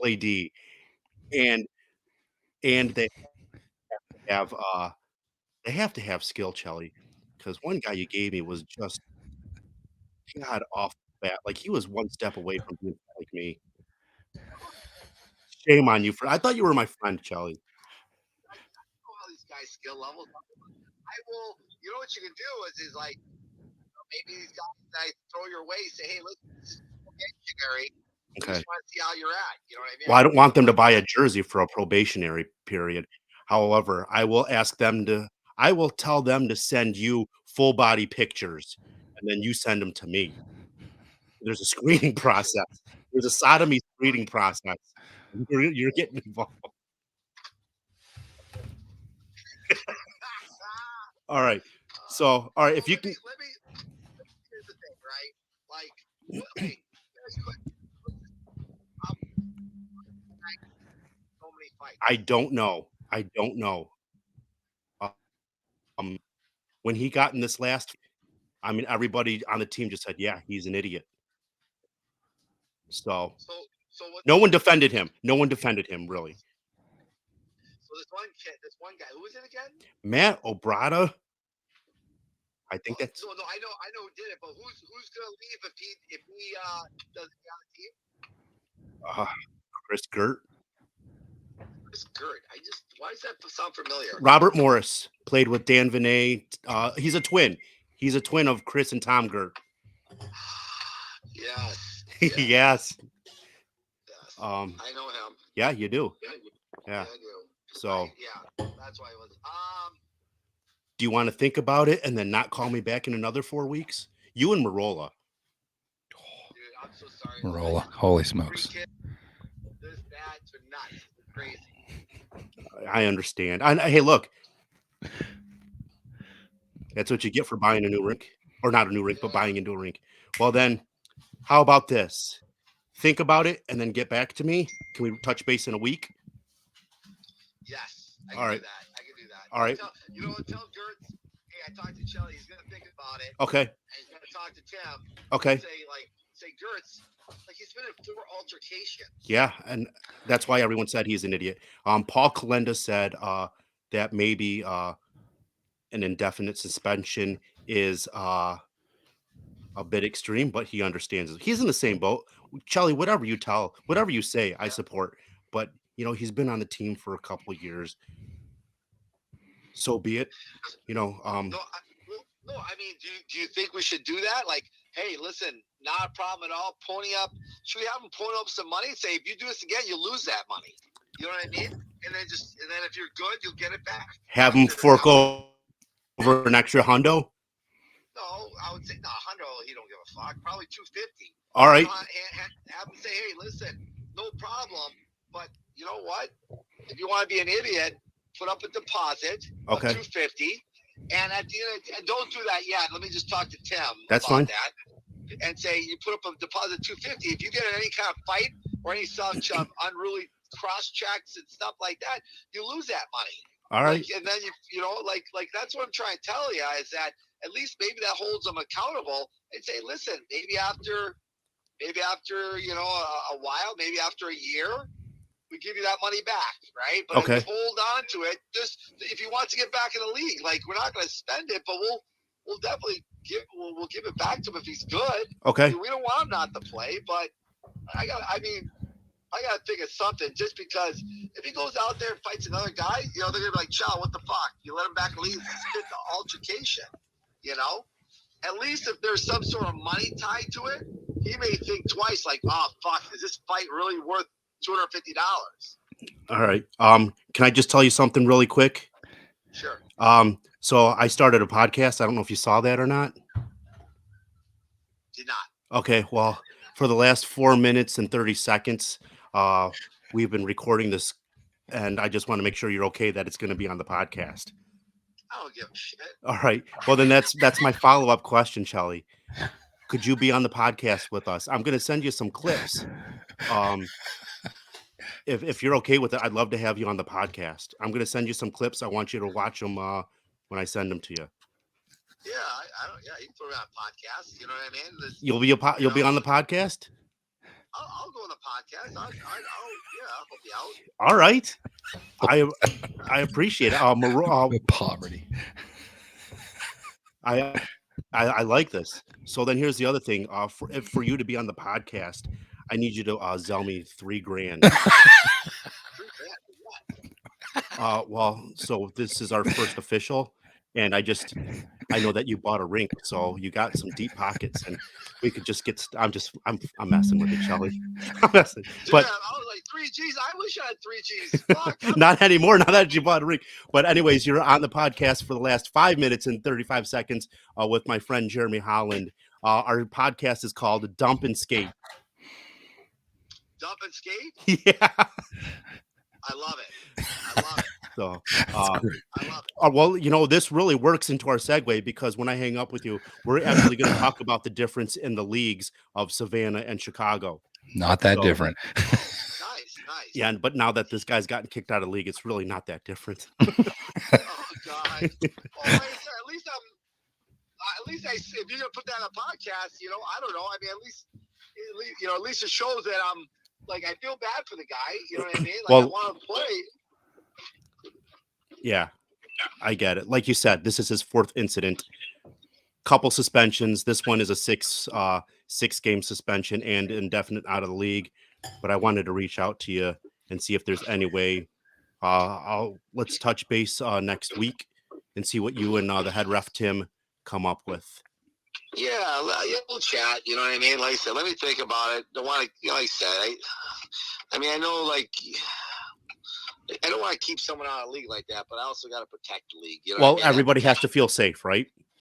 play D, and they have they have to have skill, Chelly, because one guy you gave me was just god off bat. Like he was one step away from being like me. Shame on you for I thought you were my friend, Chelly. I know all these guys' skill levels. I will. You know what you can do is like maybe these guys that I throw your way say, hey, listen, this is probationary. We Okay. just want to see how you're at. You know what I mean? Well, I don't want them to I'm buy a not. jersey for a probationary period. However, I will tell them to send you full body pictures, and then you send them to me. There's a screening Pictures. process. There's a sodomy screening process. You're getting involved. All right. So, all right, if Well, you can let me. Here's the thing, right? Like, okay, there's so many I fights. don't know. I don't know. Um, when he got in this last I mean, everybody on the team just said, "Yeah, he's an idiot." So, So so what's no one so defended him. No one defended him, really. so this one kid, this one guy, who was it again? Matt Obrada, I think that's No, no, I know who did it, but who's gonna leave if he doesn't get on the team? uh, Chris Gert. It's Gert. I just why does that sound familiar? Robert Morris played with Dan Vinay. He's a twin. He's a twin of Chris and Tom Gert. Yes, yes, Yes. yes. Um, I know him. yeah, you do. Yeah, Yeah. I do. So, Yeah, that's why it was. do you want to think about it and then not call me back in another 4 weeks? You and Marola. Dude, I'm so sorry. Rolla. Holy smokes. Kids, this, that, are nuts. It's crazy. I understand. Hey, look, that's what you get for buying a new rink, or not a new rink, but Yeah. buying into a rink. Well, then, how about this? Think about it and then get back to me. Can we touch base in a week? Yes, I All can right. do that. I can do that. All right. You know what? Tell Gertz, hey, I talked to Shelly. He's gonna think about it, Okay. and he's gonna talk to Tim. Okay. Say Gertz, like he's been in 4 altercations. Yeah, and that's why everyone said he's an idiot. Paul Kalenda said that maybe an indefinite suspension is a bit extreme, but he understands it. He's in the same boat. Charlie, whatever you say, I support. But he's been on the team for a couple of years. So be it. You know, No, no. I mean, do you think we should do that? Like, hey, listen, not a problem at all. Pony up. Should we have him pony up some money? Say, if you do this again, you lose that money. You know what I mean? And then if you're good, you'll get it back. have him fork over an extra hundo. No, I would say no. $100, he don't give a fuck. Probably 250. All right. Have him say, hey, listen, no problem, but you know what? If you want to be an idiot, put up a deposit of Okay. 250, and at the end, and don't do that yet. Let me just talk to Tim That's about fine. that, and say you put up a deposit 250. If you get in any kind of fight or any such unruly cross checks and stuff like that, you lose that money. All right. And then like that's what I'm trying to tell you is that at least maybe that holds them accountable and say, listen, maybe after a while, maybe after a year, we give you that money back, right? But Okay. hold on to it. Just if you want to get back in the league, like we're not going to spend it, but we'll definitely we'll give it back to him if he's good. Okay. We don't want him not to play, but I got to think of something just because if he goes out there and fights another guy, they're going to be like, Chow, what the fuck? You let him back in the league, it's the altercation, At least if there's some sort of money tied to it, he may think twice, like, oh, fuck, is this fight really worth $250? All right. Can I just tell you something really quick? Sure. So I started a podcast. I don't know if you saw that or not. Did not. Okay. Well, for the last 4 minutes and 30 seconds, we've been recording this, and I just want to make sure you're okay that it's going to be on the podcast. I don't give a shit. All right. Well, then that's my follow-up question, Shelly. Could you be on the podcast with us? I'm going to send you some clips. If you're okay with it, I'd love to have you on the podcast. I'm going to send you some clips. I want you to watch them when I send them to you. Yeah, I don't. Yeah, you can throw me on podcasts. You know what I mean? You'll be on the podcast. I'll go on the podcast. Yeah, I'll be out. All right. I appreciate it. Poverty. I like this. So then here's the other thing. For you to be on the podcast, I need you to sell me $3,000. Well, so this is our first official, and I know that you bought a rink, so you got some deep pockets, and we could just get. I'm messing with you, Shelly. I'm messing, Dude, but I was like 3Gs. I wish I had 3Gs. Fuck. not anymore. Now that you bought a rink. But anyways, you're on the podcast for the last 5 minutes and 35 seconds with my friend Jeremy Holland. Our podcast is called Dump and Skate. Dump and skate? Yeah. I love it. I love it. So, I love it. well, this really works into our segue because when I hang up with you, we're actually going to talk about the difference in the leagues of Savannah and Chicago. Not that different. Nice. Yeah, but now that this guy's gotten kicked out of the league, it's really not that different. Oh God. Well, like I said, at least if you're gonna put that on a podcast, I don't know. I mean, at least it shows that I'm like I feel bad for the guy. You know what I mean? Like I want to play. Yeah, I get it. Like you said, this is his fourth incident. Couple suspensions. This one is a six-game suspension and indefinite out of the league. But I wanted to reach out to you and see if there's any way. Let's touch base next week and see what you and the head ref Tim come up with. Yeah, we'll chat. You know what I mean? Like I said, let me think about it. Don't want to, like I said, I mean, I know, like, I don't want to keep someone out of the league like that, but I also got to protect the league. You know Well, what I mean? everybody has to feel safe, right?